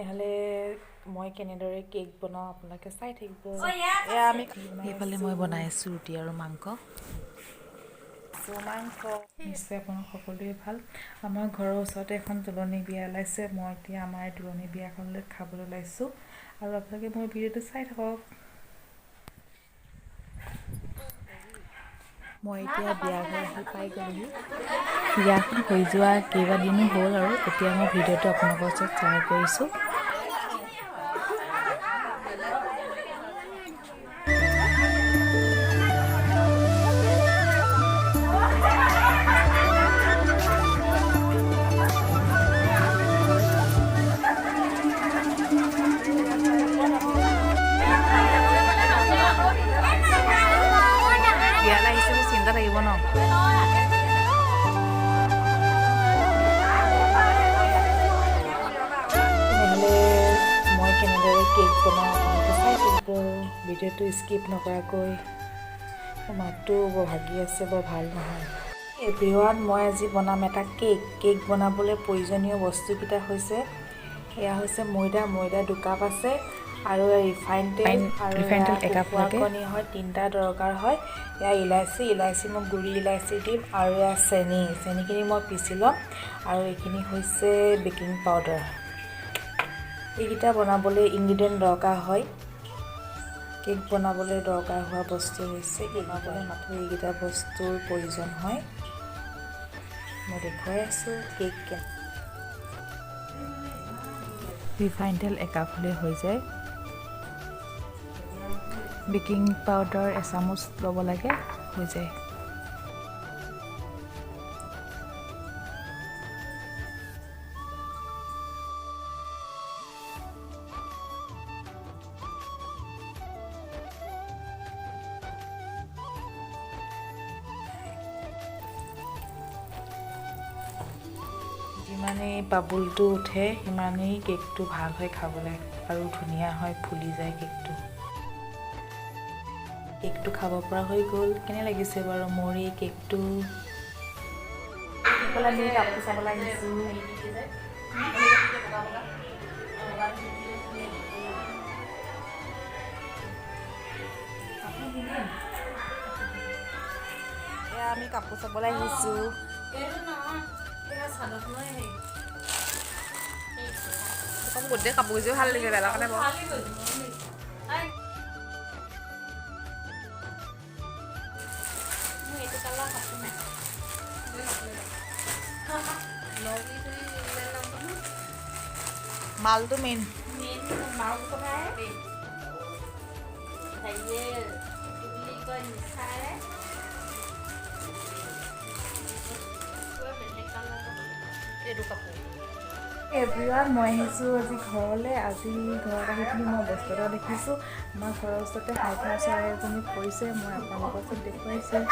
তেনেহ'লে মই কেনেদৰে কেক বনাওঁ আপোনালোকে চাই থাকিব। এয়া আমি এইফালে মই বনাই আছোঁ ৰুটি আৰু মাংস। নিশ্চয় আপোনাৰ সকলোৱে ভাল। আমাৰ ঘৰৰ ওচৰতে এখন তোলনি বিয়া ওলাইছে। মই এতিয়া আমাৰ তোলনি বিয়াখনলৈ খাবলৈ ওলাইছোঁ আৰু আপোনালোকে মোৰ ভিডিঅ'টো চাই থাকক। মই এতিয়া বিয়াঘৰ আহি পাই গ'লোহি। বিয়াখন হৈ যোৱা কেইবাদিনো হ'ল আৰু এতিয়া মই ভিডিঅ'টো আপোনালোকৰ ওচৰত শ্বেয়াৰ কৰিছোঁ। বিয়ালৈ আহিছে মোৰ চিন্তা থাকিব ন। তেনেহ'লে মই কেনেদৰে কেক বনাওঁ আপোনালোকে চাই থাকিব। ভিডিঅ'টো স্কিপ নকৰাকৈ। মাতটো বৰ ভাগি আছে, বৰ ভাল নহয়। এভৰিৱান, মই আজি বনাম এটা কেক বনাবলৈ প্ৰয়োজনীয় বস্তুকেইটা হৈছে এয়া হৈছে ময়দা 2 কাপ আছে আৰু ৰিফাইন তেল কুকুৰা কণী হয় 3টা দৰকাৰ হয়। এয়া ইলাচি মই গুড়ি ইলাচি দিম আৰু এয়া চেনিখিনি মই পিচি ল'ম আৰু এইখিনি হৈছে বেকিং পাউডাৰ। এইকেইটা বনাবলৈ ইনগ্ৰিডিয়েণ্ট দৰকাৰ হয়। কেক বনাবলৈ দৰকাৰ হোৱা বস্তু হৈছে বনাবলৈ মাত্ৰ এইকেইটা বস্তুৰ প্ৰয়োজন হয়। মই দেখুৱাই আছোঁ কেক ৰিফাইন তেল 1 কাপ হ'লে হৈ যায়। বেকিং পাউডাৰ 1 চামুচ ল'ব লাগে, হৈ যায়। যিমানেই বাবুলটো উঠে সিমানেই কেকটো ভাল হয় খাবলৈ আৰু ধুনীয়া হয়, ফুলি যায় কেকটো খাব পৰা হৈ গ'ল। কেনে লাগিছে বাৰু মোৰ এই কেকটো? আমি কাপোৰ চাব লাগিছোঁ। এয়া আমি কাপোৰ চাবলৈ আহিছোঁ। গোটেই কাপোৰযোৰ ভাল লাগিছে, বেলা কাৰণে বাৰু। মালটো মেইন এভৰিৱান, মই আহিছোঁ আজি ঘৰলৈ। আজি ঘৰত আহি পিনি মই বস্তু এটা দেখিছোঁ। আমাৰ ঘৰৰ ওচৰতে হাইফাই চৰাই এজনী পৰিছে। মই আপোনালোকৰ ওচৰত দেখুৱাইছোঁ।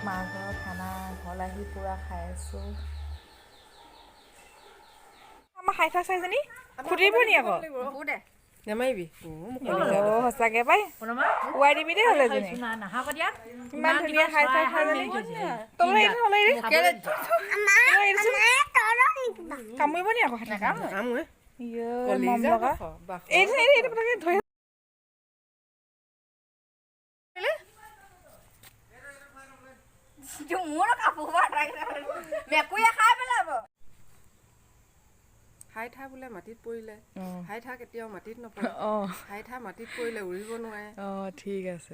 মা ঘৰৰ খানা ঘৰলৈ আহি পূৰা খাই আছোঁ। আমাৰ হাইফাই চৰাইজনী খুটিব নি আকৌ? নেমাৰিবি সঁচাকে পাই উৱাই দিবি দেই হ'লে জনী। ইমান ধুনীয়া হাইফাই চৰাইজনী কামুৰিব নি আকৌ? হাইঠা বোলে মাটিত পৰিলে, হাইঠা কেতিয়াও মাটিত নপৰে। হাইঠা মাটিত পৰিলে উৰিব নোৱাৰে। ঠিক আছে।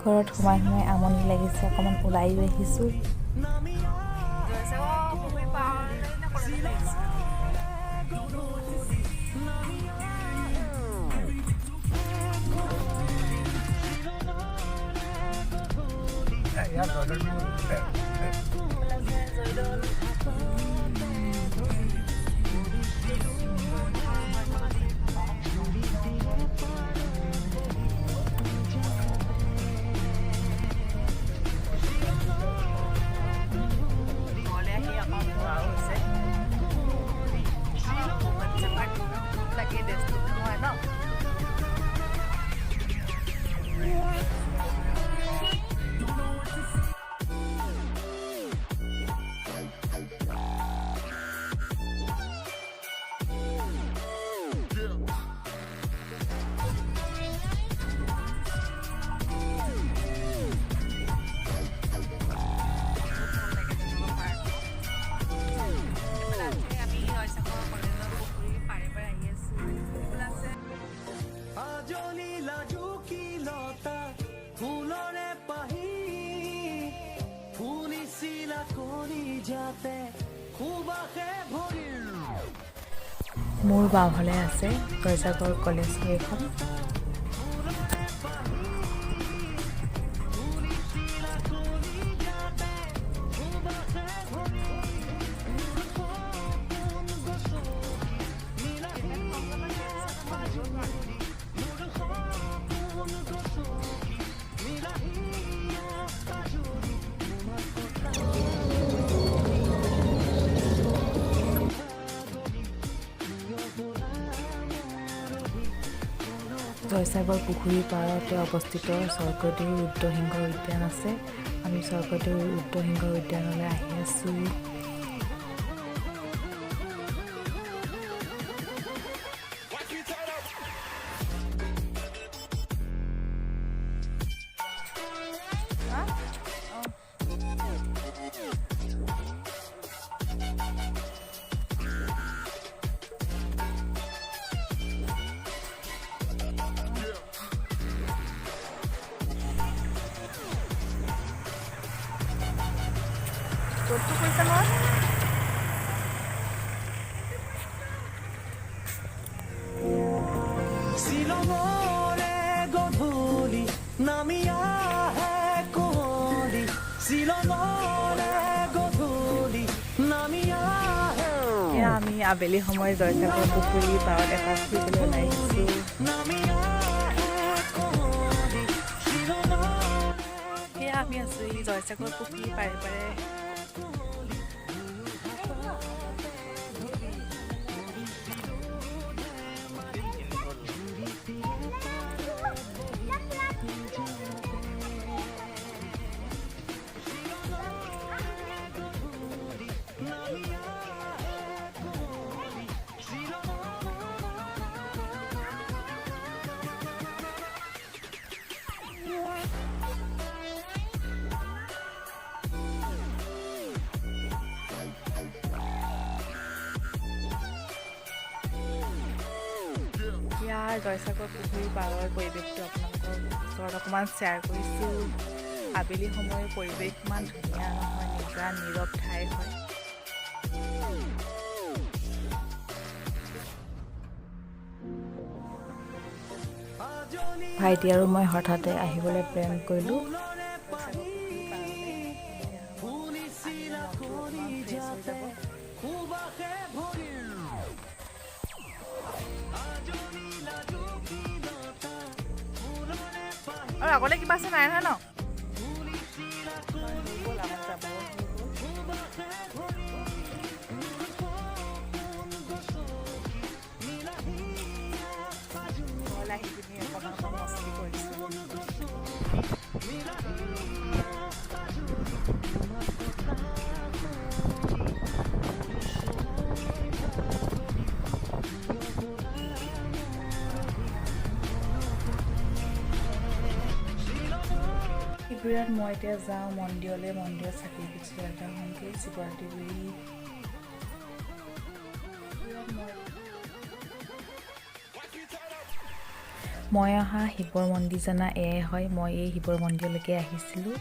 ঘৰত সোমাই আমনি লাগিছে, অকণমান ওলাইও আহিছোঁ। মোৰ বাওঁফালে আছে জয়সাগৰ কলেজ এখন। জয়সাগৰ পুখুৰীৰ পাৰতে অৱস্থিত স্বৰ্গদেউ ৰুদ্ৰসিংহ উদ্যান আছে। আমি স্বৰ্গদেউ ৰুদ্ৰসিংহ উদ্যানলৈ আহি আছোঁ। ক'তো কৈছে নহয় শিলঙৰে গধূলি নামি আহে কুঁৱলী, শিলঙৰে গধূলি নামি আহে। এয়া আমি আবেলি সময় জয়সাগৰ পুখুৰীৰ পাৰত এপাক ফুৰিবলৈ ওলাই আহিছোঁ। সেয়া আমি আছোঁ এই জয়সাগৰ পুখুৰীৰ পাৰে পাৰে। ইয়াৰ জয়সাগৰ পুখুৰীৰ পাৰৰ পৰিৱেশটো আপোনালোকৰ ওচৰত অকণমান শ্বেয়াৰ কৰিছোঁ। আবেলি সময়ৰ পৰিৱেশ ইমান ধুনীয়া নহয়, নিজৰা নীৰৱ ঠাই হয়। ভাইটি আৰু মই হঠাতে আহিবলৈ প্লেন কৰিলোঁ। আৰু আগতে কিবা আছে নাই নহয় ন? আহি পিনি অকণমান মস্তি কৰিছোঁ। শিৱৰাত মই এতিয়া যাওঁ মন্দিৰলৈ, মন্দিৰত চাকি মন্দিৰ শিৱৰাত্ৰি বুলি। মই অহা শিৱৰ মন্দিৰ জানা এয়াই হয়। মই এই শিৱৰ মন্দিৰলৈকে আহিছিলোঁ।